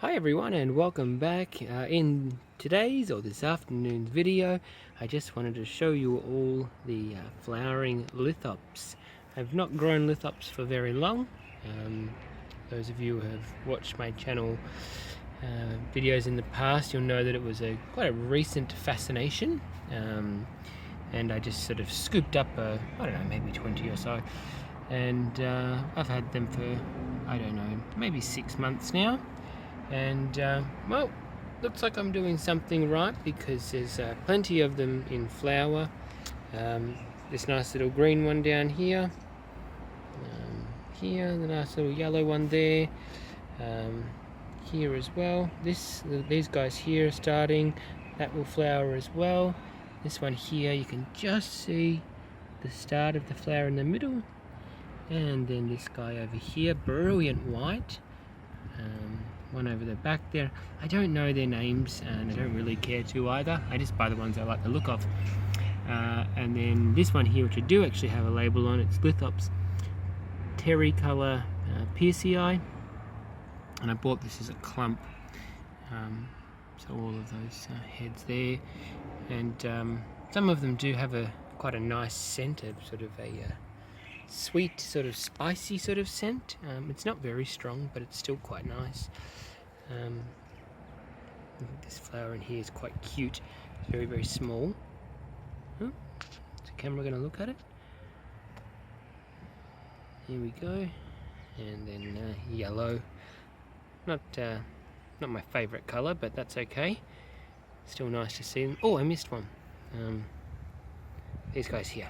Hi everyone and welcome back. In today's or this afternoon's video I just wanted to show you all the flowering lithops. I've not grown lithops for very long. Those of you who have watched my channel videos in the past, you'll know that it was quite a recent fascination, and I just sort of scooped up I don't know, maybe 20 or so, and I've had them for, I don't know, maybe 6 months now. And well, looks like I'm doing something right because there's plenty of them in flower. This nice little green one down here, here the nice little yellow one there, here as well. These guys here are starting, that will flower as well. This one here, you can just see the start of the flower in the middle, and then this guy over here, brilliant white. One over the back there. I don't know their names and I don't really care to either. I just buy the ones I like the look of. And then this one here, which I do actually have a label on, it's Lithops Terry Colour Piercii, and I bought this as a clump. So all of those heads there, and some of them do have quite a nice scent, sort of a sweet, sort of spicy sort of scent. It's not very strong, but it's still quite nice. I think this flower in here is quite cute. It's very, very small. Is the camera going to look at it? Here we go. And then yellow. Not my favourite colour, but that's okay. Still nice to see them. Oh, I missed one. These guys here,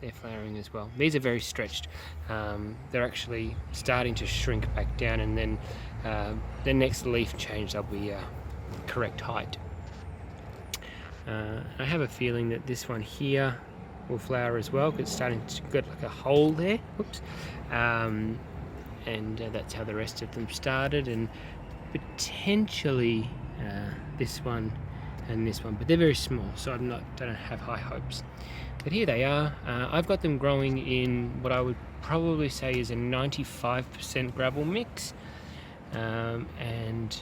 they're flowering as well. These are very stretched. They're actually starting to shrink back down, and then the next leaf change, they'll be correct height. I have a feeling that this one here will flower as well, because it's starting to get like a hole there. Oops. And that's how the rest of them started, and potentially this one and this one, but they're very small, so I don't have high hopes. But here they are. I've got them growing in what I would probably say is a 95% gravel mix, and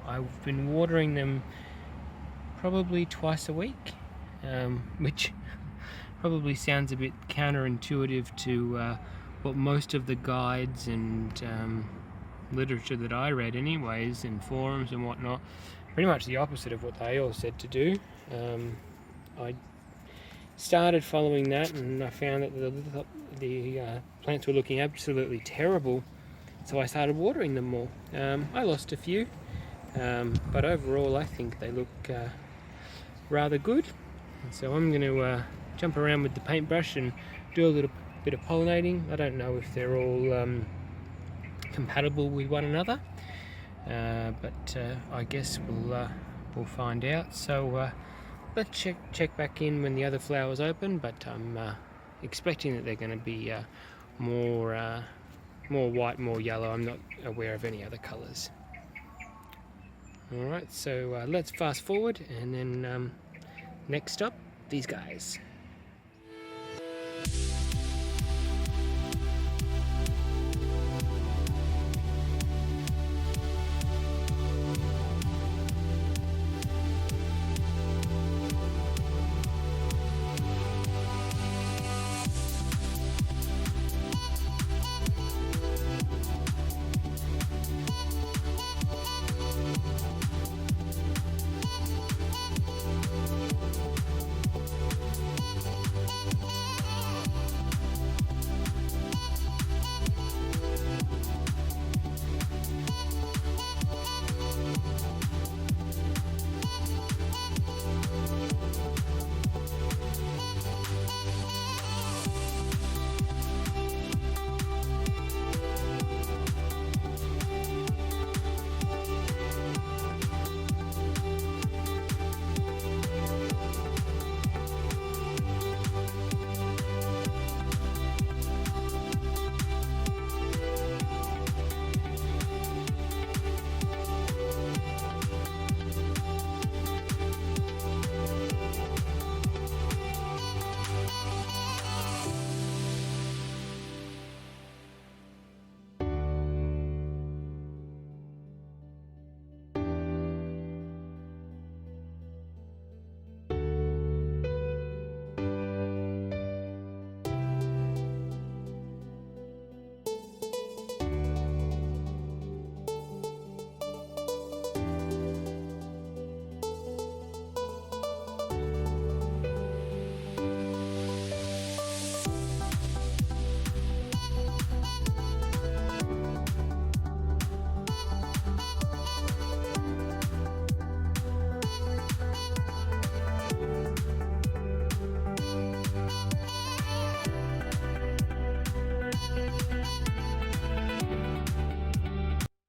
I've been watering them probably twice a week, which probably sounds a bit counterintuitive to what most of the guides and literature that I read anyways, in forums and whatnot. Pretty much the opposite of what they all said to do. I started following that, and I found that the plants were looking absolutely terrible, so I started watering them more. I lost a few, but overall I think they look rather good. So I'm going to jump around with the paintbrush and do a little bit of pollinating. I don't know if they're all compatible with one another, but I guess we'll find out. So let's check back in when the other flowers open, but I'm expecting that they're going to be more white, more yellow. I'm not aware of any other colours. Alright, so let's fast forward, and then next up, these guys.